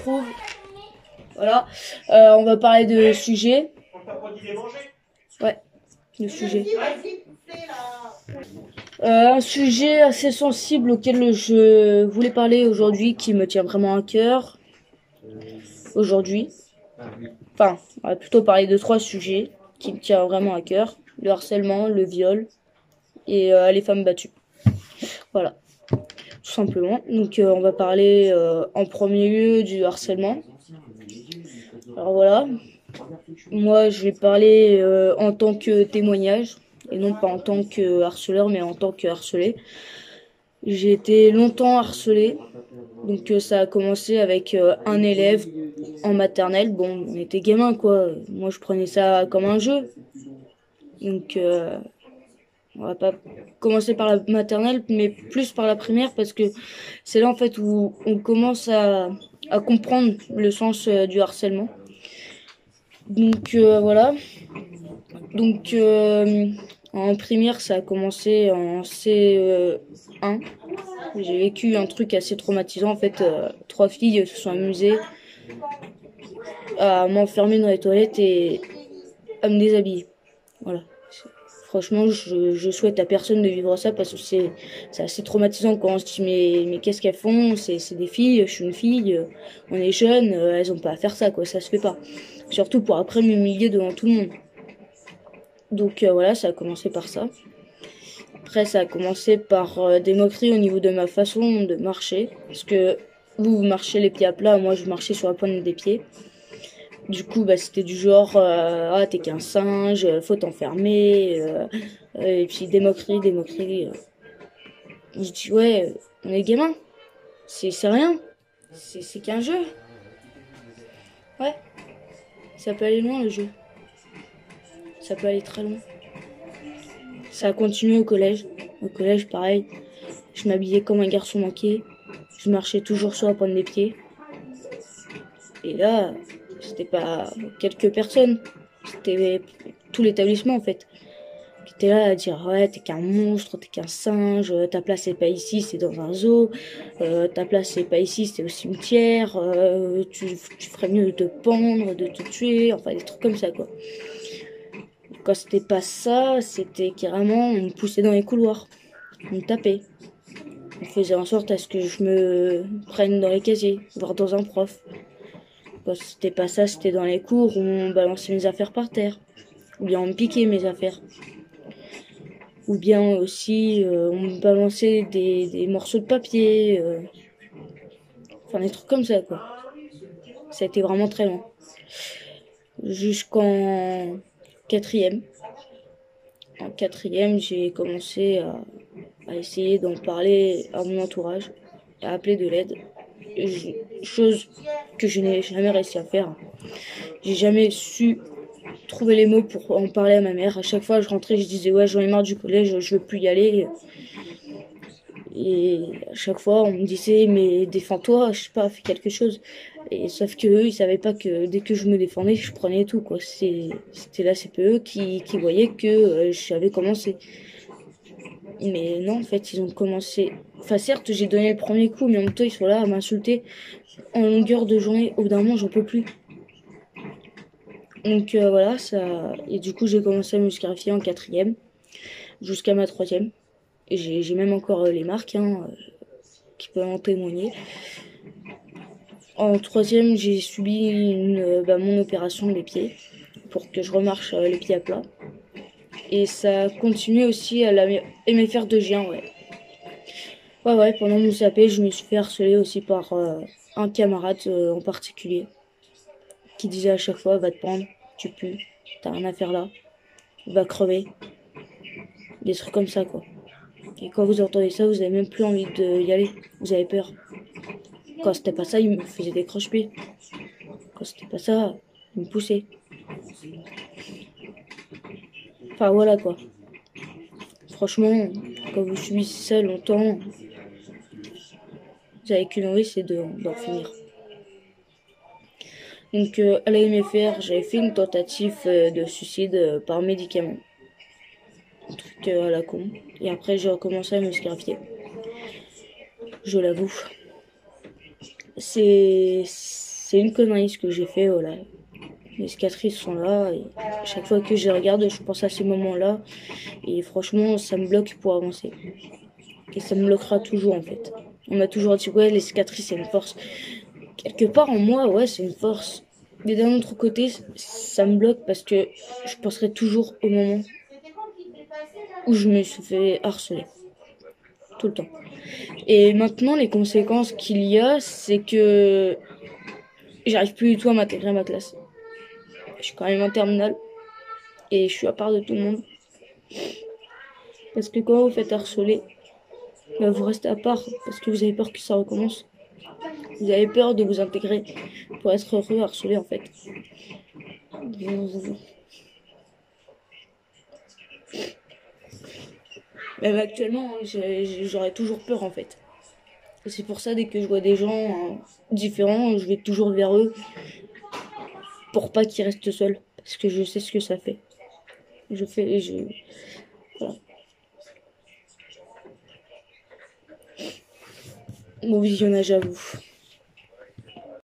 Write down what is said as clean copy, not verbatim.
retrouve. Voilà. On va parler de sujet. Ouais, de sujet. Un sujet assez sensible auquel je voulais parler aujourd'hui, qui me tient vraiment à cœur. Aujourd'hui. Enfin, on va plutôt parler de 3 sujets qui me tiennent vraiment à cœur. Le harcèlement, le viol et les femmes battues. Voilà, tout simplement. Donc on va parler en premier lieu du harcèlement. Alors voilà, moi je vais parler en tant que témoignage, et non pas en tant que harceleur, mais en tant que harcelé. J'ai été longtemps harcelée, donc ça a commencé avec un élève en maternelle. Bon, on était gamins quoi, moi je prenais ça comme un jeu. Donc on va pas commencer par la maternelle, mais plus par la primaire, parce que c'est là en fait où on commence à comprendre le sens du harcèlement. Donc voilà. Donc en primaire, ça a commencé en C1. J'ai vécu un truc assez traumatisant. En fait, 3 filles se sont amusées à m'enfermer dans les toilettes et à me déshabiller. Voilà. Franchement, je souhaite à personne de vivre ça, parce que c'est assez traumatisant quand on se dit mais qu'est-ce qu'elles font, c'est des filles, je suis une fille, on est jeunes, elles ont pas à faire ça quoi, ça se fait pas. Surtout pour après m'humilier devant tout le monde. Donc voilà, ça a commencé par ça. Après, ça a commencé par des moqueries au niveau de ma façon de marcher, parce que vous marchez les pieds à plat, moi je marchais sur la pointe des pieds. Du coup, bah, c'était du genre ah, t'es qu'un singe, faut t'enfermer, et puis des moqueries, des moqueries. Je dis ouais, on est gamin, c'est rien, c'est qu'un jeu. Ouais, ça peut aller loin le jeu, ça peut aller très loin. Ça a continué au collège. Au collège, pareil, je m'habillais comme un garçon manqué, je marchais toujours sur la pointe des pieds. Et là, c'était pas quelques personnes, c'était tout l'établissement en fait, qui était là à dire ouais t'es qu'un monstre, t'es qu'un singe, ta place c'est pas ici, c'est dans un zoo, ta place c'est pas ici, c'est au cimetière, tu ferais mieux de te pendre, de te tuer, enfin des trucs comme ça quoi. Quand c'était pas ça, c'était carrément on me poussait dans les couloirs, on me tapait, on faisait en sorte à ce que je me prenne dans les casiers, voire dans un prof. Quand c'était pas ça, c'était dans les cours où on balançait mes affaires par terre. Ou bien on me piquait mes affaires. Ou bien aussi on me balançait des morceaux de papier. Enfin des trucs comme ça quoi. Ça a été vraiment très long. Jusqu'en 4e. En 4e, j'ai commencé à essayer d'en parler à mon entourage, à appeler de l'aide. Chose que je n'ai jamais réussi à faire. J'ai jamais su trouver les mots pour en parler à ma mère. À chaque fois, je rentrais, je disais ouais, j'en ai marre du collège, je veux plus y aller. Et à chaque fois, on me disait mais défends-toi, je sais pas, fais quelque chose. Et sauf que eux, ils savaient pas que dès que je me défendais, je prenais tout quoi. C'était la CPE qui voyait que j'avais commencé. Mais non, en fait, ils ont commencé. Enfin, certes, j'ai donné le premier coup, mais en même temps, ils sont là à m'insulter en longueur de journée. Au bout d'un moment, j'en peux plus. Donc voilà, ça. Et du coup, j'ai commencé à me scarifier en 4e, jusqu'à ma 3e. Et j'ai même encore les marques, hein, qui peuvent en témoigner. En 3e, j'ai subi mon opération des pieds, pour que je remarche les pieds à plat. Et ça continuait aussi à aimer faire de géant, ouais. Ouais, pendant mon CAP, je me suis fait harceler aussi par un camarade en particulier, qui disait à chaque fois, va te prendre, tu pues, t'as rien à faire là, va crever. Des trucs comme ça, quoi. Et quand vous entendez ça, vous avez même plus envie d'y aller, vous avez peur. Quand c'était pas ça, il me faisait des croche-pieds. Quand c'était pas ça, il me poussait. Enfin voilà, quoi. Franchement, quand vous subissez ça longtemps, vous avez qu'une envie, c'est d'en finir. Donc à la MFR, j'avais fait une tentative de suicide par médicament. Un truc à la con. Et après, j'ai recommencé à me scarifier. Je l'avoue. C'est c'est une connerie ce que j'ai fait, voilà. Les cicatrices sont là, et chaque fois que je les regarde, je pense à ces moments-là, et franchement, ça me bloque pour avancer. Et ça me bloquera toujours, en fait. On m'a toujours dit, ouais, les cicatrices, c'est une force. Quelque part, en moi, ouais, c'est une force. Mais d'un autre côté, ça me bloque parce que je penserai toujours au moment où je me suis fait harceler. Tout le temps. Et maintenant, les conséquences qu'il y a, c'est que j'arrive plus du tout à m'intégrer à ma classe. Je suis quand même en terminale et je suis à part de tout le monde. Parce que quand vous faites harceler, bah, vous restez à part parce que vous avez peur que ça recommence. Vous avez peur de vous intégrer pour être heureux harcelé en fait. Même actuellement, j'aurais toujours peur en fait. Et c'est pour ça, dès que je vois des gens différents, je vais toujours vers eux pour pas qu'ils restent seuls. Parce que je sais ce que ça fait. Je fais, je, voilà. Bon visionnage à vous.